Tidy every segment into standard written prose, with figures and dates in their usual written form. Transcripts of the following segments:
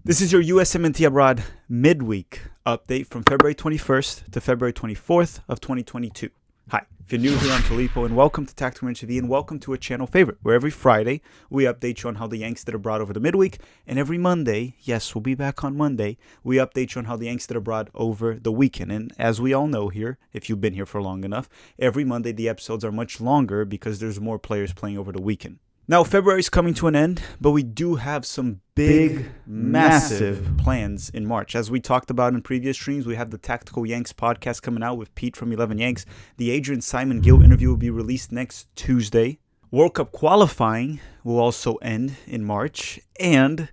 This is your USMNT Abroad midweek update from February 21st to February 24th of 2022. Hi, if you're new here, I'm Filippo, and welcome to Tactical Range TV, and welcome to a channel favorite, where every Friday we update you on how the Yanks did abroad over the midweek, and every Monday, yes, we'll be back on Monday, we update you on how the Yanks did abroad over the weekend. And as we all know here, if you've been here for long enough, every Monday the episodes are much longer because there's more players playing over the weekend. Now, February's coming to an end, but we do have some big, massive plans in March. As we talked about in previous streams, we have the Tactical Yanks podcast coming out with Pete from 11 Yanks. The Adrian Simon Gill interview will be released next Tuesday. World Cup qualifying will also end in March. And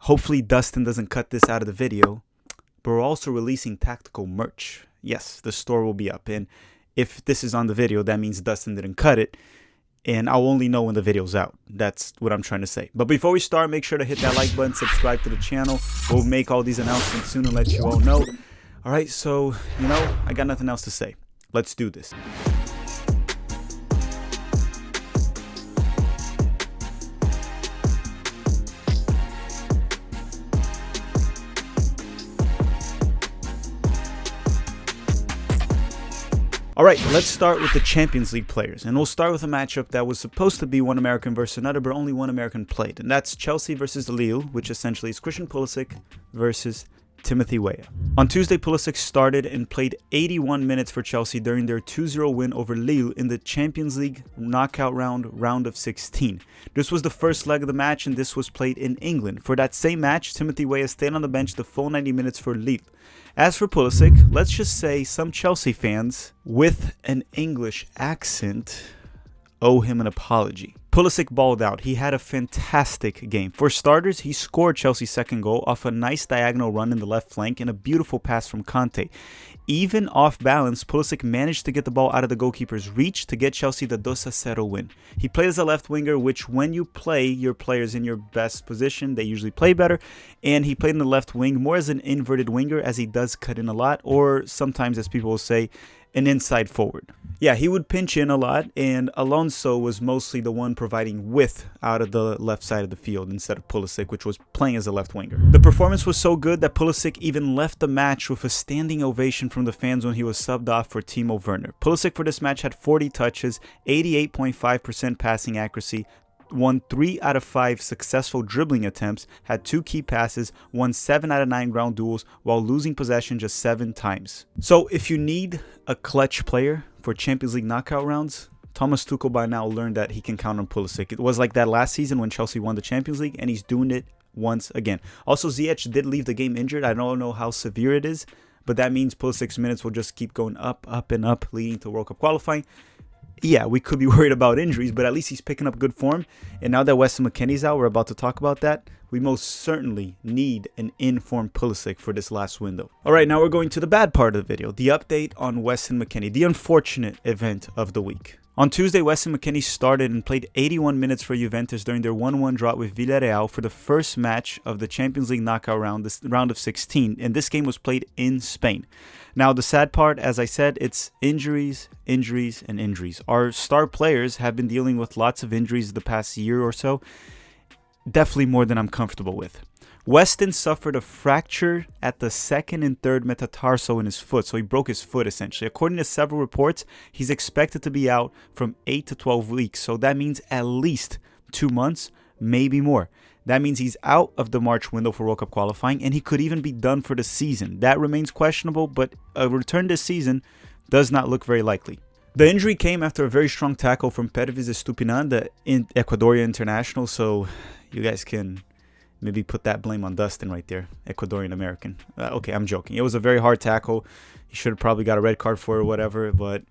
hopefully Dustin doesn't cut this out of the video, but we're also releasing tactical merch. Yes, the store will be up. And if this is on the video, that means Dustin didn't cut it. And I'll only know when the video's out. That's what I'm trying to say. But before we start, make sure to hit that like button, subscribe to the channel. We'll make all these announcements soon and let you all know. All right, so, I got nothing else to say. Let's do this. All right, let's start with the Champions League players, and we'll start with a matchup that was supposed to be one American versus another, but only one American played, and that's Chelsea versus Lille, which essentially is Christian Pulisic versus Timothy Weah. On Tuesday, Pulisic started and played 81 minutes for Chelsea during their 2-0 win over Lille in the Champions League knockout round of 16. This was the first leg of the match, and this was played in England. For that same match, Timothy Weah stayed on the bench the full 90 minutes for Lille. As for Pulisic, let's just say some Chelsea fans with an English accent owe him an apology. Pulisic balled out. He had a fantastic game. For starters, he scored Chelsea's second goal off a nice diagonal run in the left flank and a beautiful pass from Conte. Even off balance, Pulisic managed to get the ball out of the goalkeeper's reach to get Chelsea the 2-0 win. He played as a left winger, which when you play your players in your best position, they usually play better. And he played in the left wing more as an inverted winger, as he does cut in a lot, or sometimes, as people will say, an inside forward. Yeah, he would pinch in a lot, and Alonso was mostly the one providing width out of the left side of the field instead of Pulisic, which was playing as a left winger. The performance was so good that Pulisic even left the match with a standing ovation from the fans when he was subbed off for Timo Werner. Pulisic for this match had 40 touches, 88.5% passing accuracy, won 3 out of 5 successful dribbling attempts, had 2 key passes, won 7 out of 9 ground duels, while losing possession just 7 times. So if you need a clutch player for Champions League knockout rounds, Thomas Tuchel by now learned that he can count on Pulisic. It was like that last season when Chelsea won the Champions League, and he's doing it once again. Also, Ziyech did leave the game injured. I don't know how severe it is, but that means Pulisic's minutes will just keep going up, and up, leading to World Cup qualifying. Yeah, we could be worried about injuries, but at least he's picking up good form. And now that Weston Mckennie's out, we're about to talk about that, we most certainly need an in-form Pulisic for this last window. All right, now we're going to the bad part of the video, the update on Weston McKennie, the unfortunate event of the week. On Tuesday, Weston McKennie started and played 81 minutes for Juventus during their 1-1 draw with Villarreal for the first match of the Champions League knockout round, this round of 16, and this game was played in Spain. Now, the sad part, as I said, it's injuries, injuries, and injuries. Our star players have been dealing with lots of injuries the past year or so, definitely more than I'm comfortable with. Weston suffered a fracture at the second and third metatarsal in his foot, so he broke his foot essentially. According to several reports, he's expected to be out from 8 to 12 weeks, so that means at least 2 months, maybe more. That means he's out of the March window for World Cup qualifying, and he could even be done for the season. That remains questionable, but a return this season does not look very likely. The injury came after a very strong tackle from Pervis Estupinan, the Ecuadorian international, so you guys can maybe put that blame on Dustin right there, Ecuadorian American. Okay, I'm joking. It was a very hard tackle. He should have probably got a red card for it or whatever, but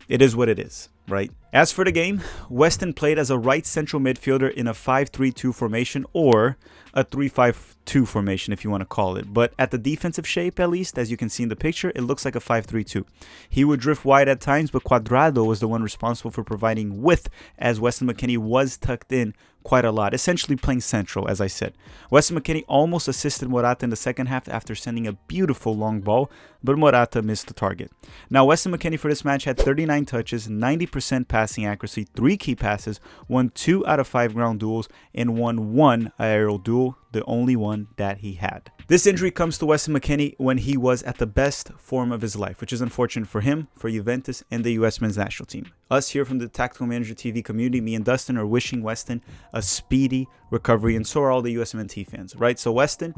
it is what it is, right? As for the game, Weston played as a right central midfielder in a 5-3-2 formation, or a 3-5-2 formation if you want to call it. But at the defensive shape, at least, as you can see in the picture, it looks like a 5-3-2. He would drift wide at times, but Cuadrado was the one responsible for providing width, as Weston McKennie was tucked in quite a lot, essentially playing central, as I said. Weston Mckennie almost assisted Morata in the second half after sending a beautiful long ball, but Morata missed the target. Now, Weston Mckennie for this match had 39 touches, 90% passing accuracy, 3 key passes, won 2 out of 5 ground duels, and won 1 aerial duel, the only one that he had. This injury comes to Weston Mckennie when he was at the best form of his life, which is unfortunate for him, for Juventus, and the US men's national team. Us here from the Tactical Manager TV community, me and Dustin, are wishing Weston a speedy recovery, and so are all the USMNT fans, right? So Weston,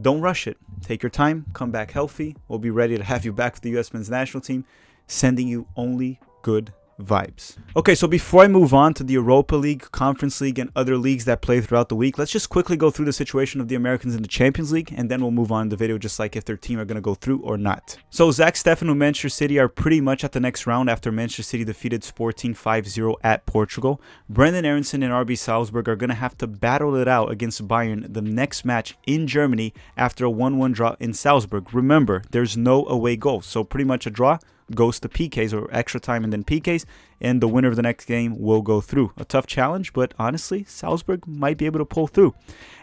don't rush it. Take your time, come back healthy. We'll be ready to have you back with the US men's national team, sending you only good vibes. Okay, so before I move on to the Europa League, Conference League, and other leagues that play throughout the week, let's just quickly go through the situation of the Americans in the Champions League, and then we'll move on to the video, just like if their team are going to go through or not. So Zach Steffen and Manchester City are pretty much at the next round after Manchester City defeated Sporting 5-0 at Portugal. Brenden Aaronson and RB Salzburg are going to have to battle it out against Bayern the next match in Germany after a 1-1 draw in Salzburg. Remember, there's no away goal, so pretty much a draw goes to PKs, or extra time and then PKs, and the winner of the next game will go through. A tough challenge, but honestly, Salzburg might be able to pull through.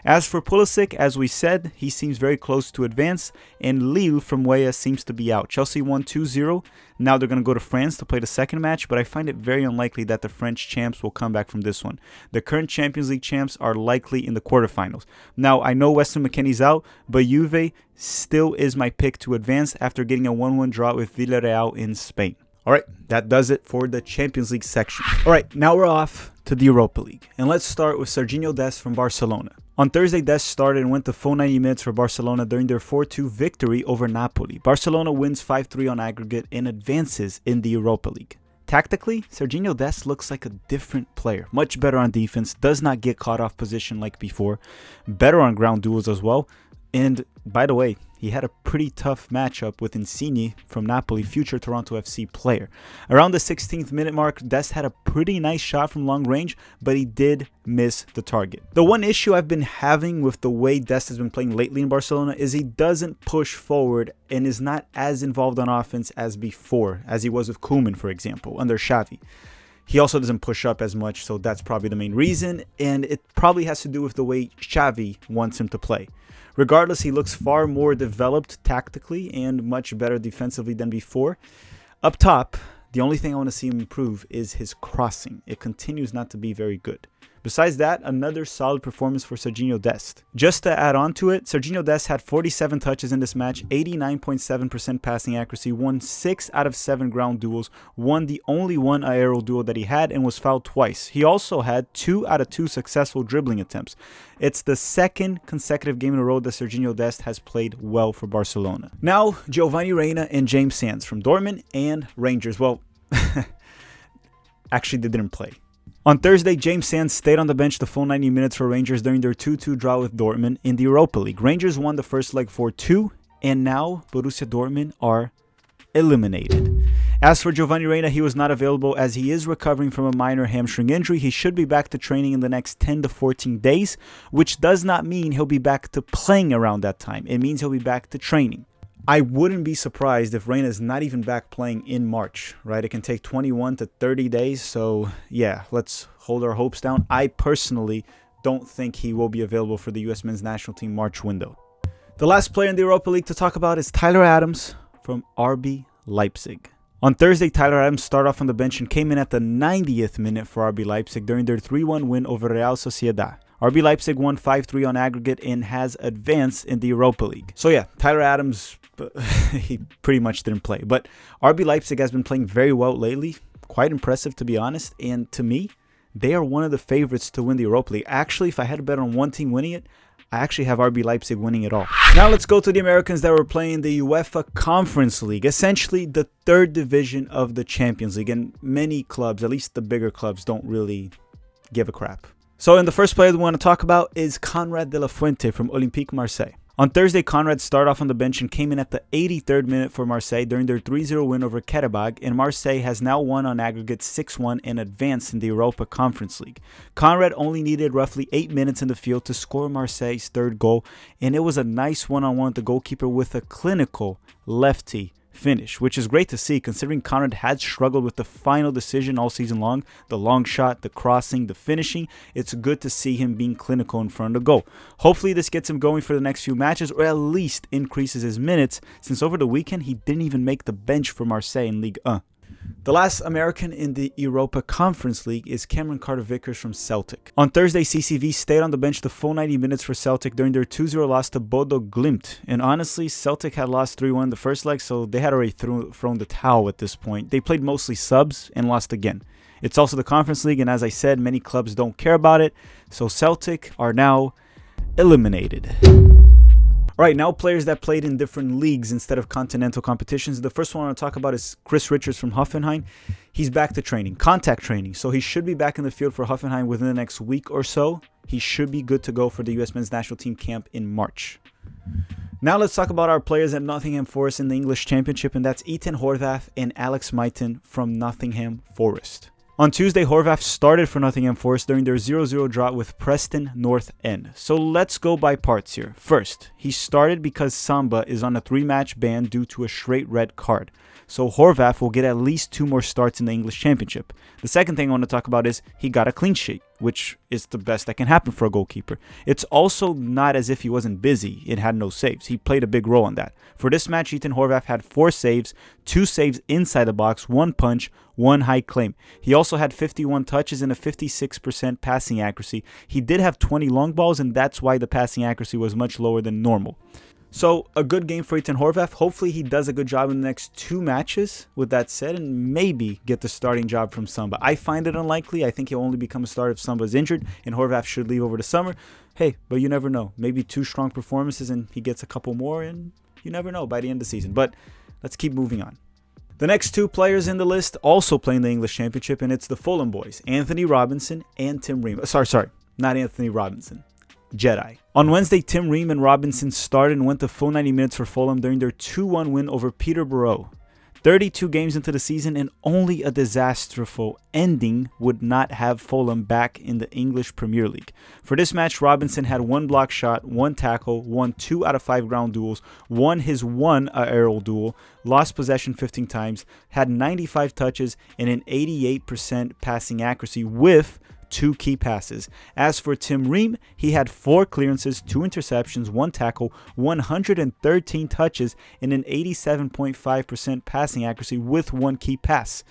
As for Pulisic, as we said, he seems very close to advance, and Lille from Weah seems to be out. Chelsea won 2-0. Now they're going to go to France to play the second match, but I find it very unlikely that the French champs will come back from this one. The current Champions League champs are likely in the quarterfinals. Now, I know Weston McKennie's out, but Juve still is my pick to advance after getting a 1-1 draw with Villarreal in Spain. All right, that does it for the Champions League section. All right, now we're off to the Europa League. And let's start with Serginho Dest from Barcelona. On Thursday, Dest started and went the full 90 minutes for Barcelona during their 4-2 victory over Napoli. Barcelona wins 5-3 on aggregate and advances in the Europa League. Tactically, Serginho Dest looks like a different player. Much better on defense, does not get caught off position like before. Better on ground duels as well. And by the way, he had a pretty tough matchup with Insigne from Napoli, future Toronto FC player. Around the 16th minute mark, Dest had a pretty nice shot from long range, but he did miss the target. The one issue I've been having with the way Dest has been playing lately in Barcelona is he doesn't push forward and is not as involved on offense as before, as he was with Koeman, for example, under Xavi. He also doesn't push up as much, so that's probably the main reason, and it probably has to do with the way Xavi wants him to play. Regardless, he looks far more developed tactically and much better defensively than before. Up top, the only thing I want to see him improve is his crossing. It continues not to be very good. Besides that, another solid performance for Serginho Dest. Just to add on to it, Serginho Dest had 47 touches in this match, 89.7% passing accuracy, won 6 out of 7 ground duels, won the only one aerial duel that he had, and was fouled twice. He also had 2 out of 2 successful dribbling attempts. It's the second consecutive game in a row that Serginho Dest has played well for Barcelona. Now, Gio Reyna and James Sands from Dortmund and Rangers. Well, actually they didn't play. On Thursday, James Sands stayed on the bench the full 90 minutes for Rangers during their 2-2 draw with Dortmund in the Europa League. Rangers won the first leg 4-2, and now Borussia Dortmund are eliminated. As for Gio Reyna, he was not available as he is recovering from a minor hamstring injury. He should be back to training in the next 10 to 14 days, which does not mean he'll be back to playing around that time. It means he'll be back to training. I wouldn't be surprised if Reyna is not even back playing in March, right? It can take 21 to 30 days. So, yeah, let's hold our hopes down. I personally don't think he will be available for the U.S. men's national team March window. The last player in the Europa League to talk about is Tyler Adams from RB Leipzig. On Thursday, Tyler Adams started off on the bench and came in at the 90th minute for RB Leipzig during their 3-1 win over Real Sociedad. RB Leipzig won 5-3 on aggregate and has advanced in the Europa League. So yeah, Tyler Adams, he pretty much didn't play. But RB Leipzig has been playing very well lately. Quite impressive, to be honest. And to me, they are one of the favorites to win the Europa League. Actually, if I had to bet on one team winning it, I actually have RB Leipzig winning it all. Now let's go to the Americans that were playing the UEFA Conference League, essentially the third division of the Champions League. And many clubs, at least the bigger clubs, don't really give a crap. So in the first player we want to talk about is Conrad de la Fuente from Olympique Marseille. On Thursday, Conrad started off on the bench and came in at the 83rd minute for Marseille during their 3-0 win over Karabag, and Marseille has now won on aggregate 6-1 and advanced in the Europa Conference League. Conrad only needed roughly 8 minutes in the field to score Marseille's third goal, and it was a nice one-on-one with the goalkeeper with a clinical lefty finish, which is great to see considering Conrad had struggled with the final decision all season long, the long shot, the crossing, the finishing. It's good to see him being clinical in front of the goal. Hopefully this gets him going for the next few matches, or at least increases his minutes, since over the weekend he didn't even make the bench for Marseille in Ligue 1. The last American in the Europa Conference League is Cameron Carter-Vickers from Celtic. On Thursday, CCV stayed on the bench the full 90 minutes for Celtic during their 2-0 loss to Bodo Glimt. And honestly, Celtic had lost 3-1 in the first leg, so they had already thrown the towel at this point. They played mostly subs and lost again. It's also the Conference League, and as I said, many clubs don't care about it, so Celtic are now eliminated. Right, now players that played in different leagues instead of continental competitions. The first one I want to talk about is Chris Richards from Hoffenheim. He's back to training, contact training. So he should be back in the field for Hoffenheim within the next week or so. He should be good to go for the US men's national team camp in March. Now let's talk about our players at Nottingham Forest in the English Championship, and that's Ethan Horvath and Alex Maitan from Nottingham Forest. On Tuesday, Horvath started for Nottingham Forest during their 0-0 draw with Preston North End. So let's go by parts here. First, he started because Samba is on a 3-match ban due to a straight red card. So Horvath will get at least 2 more starts in the English Championship. The second thing I want to talk about is he got a clean sheet, which is the best that can happen for a goalkeeper. It's also not as if he wasn't busy and had no saves. He played a big role in that. For this match, Ethan Horvath had 4 saves, 2 saves inside the box, 1 punch, 1 high claim. He also had 51 touches and a 56% passing accuracy. He did have 20 long balls, and that's why the passing accuracy was much lower than normal. So a good game for Ethan Horvath. Hopefully he does a good job in the next 2 matches with that said, and maybe get the starting job from Samba. I find it unlikely. I think he'll only become a starter if Samba's injured and Horvath should leave over the summer. Hey, but you never know. Maybe 2 strong performances and he gets a couple more, and you never know by the end of the season. But let's keep moving on. The next 2 players in the list also play in the English Championship, and it's the Fulham boys, Anthony Robinson and Tim Ream. Sorry, not Anthony Robinson. Jedi. On Wednesday, Tim Ream and Robinson started and went the full 90 minutes for Fulham during their 2-1 win over Peterborough. 32 games into the season, and only a disastrous ending would not have Fulham back in the English Premier League. For this match, Robinson had 1 block shot, 1 tackle, won 2 out of 5 ground duels, won his 1 aerial duel, lost possession 15 times, had 95 touches, and an 88% passing accuracy with 2 key passes. As for Tim Ream, he had 4 clearances, 2 interceptions, 1 tackle, 113 touches, and an 87.5% passing accuracy with 1 key pass.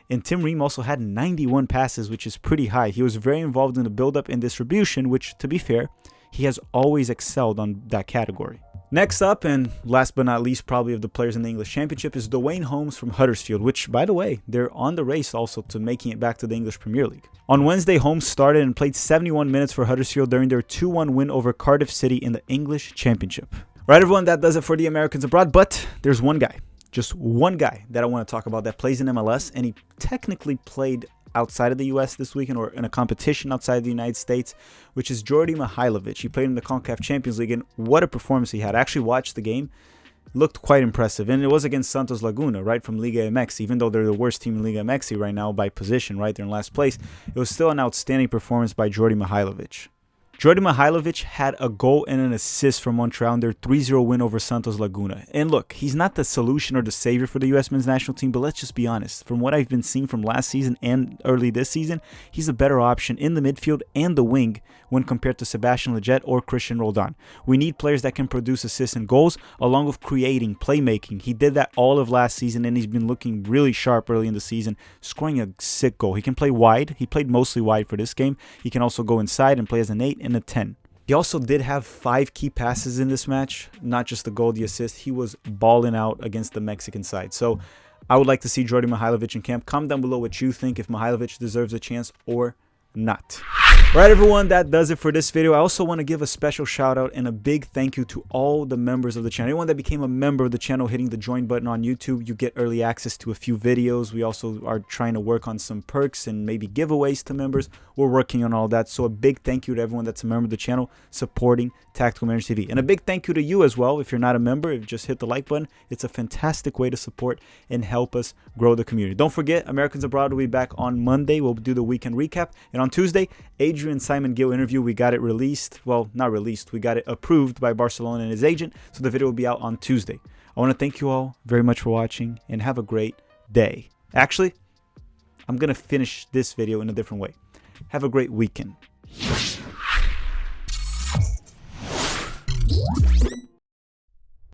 And Tim Ream also had 91 passes, which is pretty high. He was very involved in the build-up and distribution, which, to be fair, he has always excelled on that category. Next up, and last but not least probably of the players in the English Championship, is Dwayne Holmes from Huddersfield, which, by the way, they're on the race also to making it back to the English Premier League. On Wednesday, Holmes started and played 71 minutes for Huddersfield during their 2-1 win over Cardiff City in the English Championship. Right, everyone, that does it for the Americans abroad, but there's one guy, just one guy that I want to talk about that plays in MLS, and he technically played outside of the US this weekend, or in a competition outside the United States, which is Djordje Mihailovic. He played in the CONCACAF Champions League, and what a performance he had. I actually watched the game. Looked quite impressive, and it was against Santos Laguna, right, from Liga MX. Even though they're the worst team in Liga MX right now by position, right, they're in last place, it was still an outstanding performance by Djordje Mihailovic. Djordje Mihailovic had a goal and an assist from Montreal in their 3-0 win over Santos Laguna. And look, he's not the solution or the savior for the US men's national team, but let's just be honest. From what I've been seeing from last season and early this season, he's a better option in the midfield and the wing when compared to Sebastian Lletget or Christian Roldan. We need players that can produce assists and goals, along with creating, playmaking. He did that all of last season, and he's been looking really sharp early in the season, scoring a sick goal. He can play wide. He played mostly wide for this game. He can also go inside and play as an 8 and a 10. He also did have 5 key passes in this match, not just the goal, the assist. He was balling out against the Mexican side. So I would like to see Djordje Mihailovic in camp. Comment down below what you think, if Mihailovic deserves a chance or not. Alright, everyone, that does it for this video. I also want to give a special shout out and a big thank you to all the members of the channel. Anyone that became a member of the channel, hitting the join button on YouTube, you get early access to a few videos. We also are trying to work on some perks and maybe giveaways to members. We're working on all that. So a big thank you to everyone that's a member of the channel supporting Tactical Manager TV. And a big thank you to you as well. If you're not a member, just hit the like button. It's a fantastic way to support and help us grow the community. Don't forget, Americans Abroad will be back on Monday. We'll do the weekend recap. And on Tuesday, Adrian Simon Gill interview. We got it released. Well, not released. We got it approved by Barcelona and his agent. So the video will be out on Tuesday. I want to thank you all very much for watching and have a great day. Actually, I'm going to finish this video in a different way. Have a great weekend.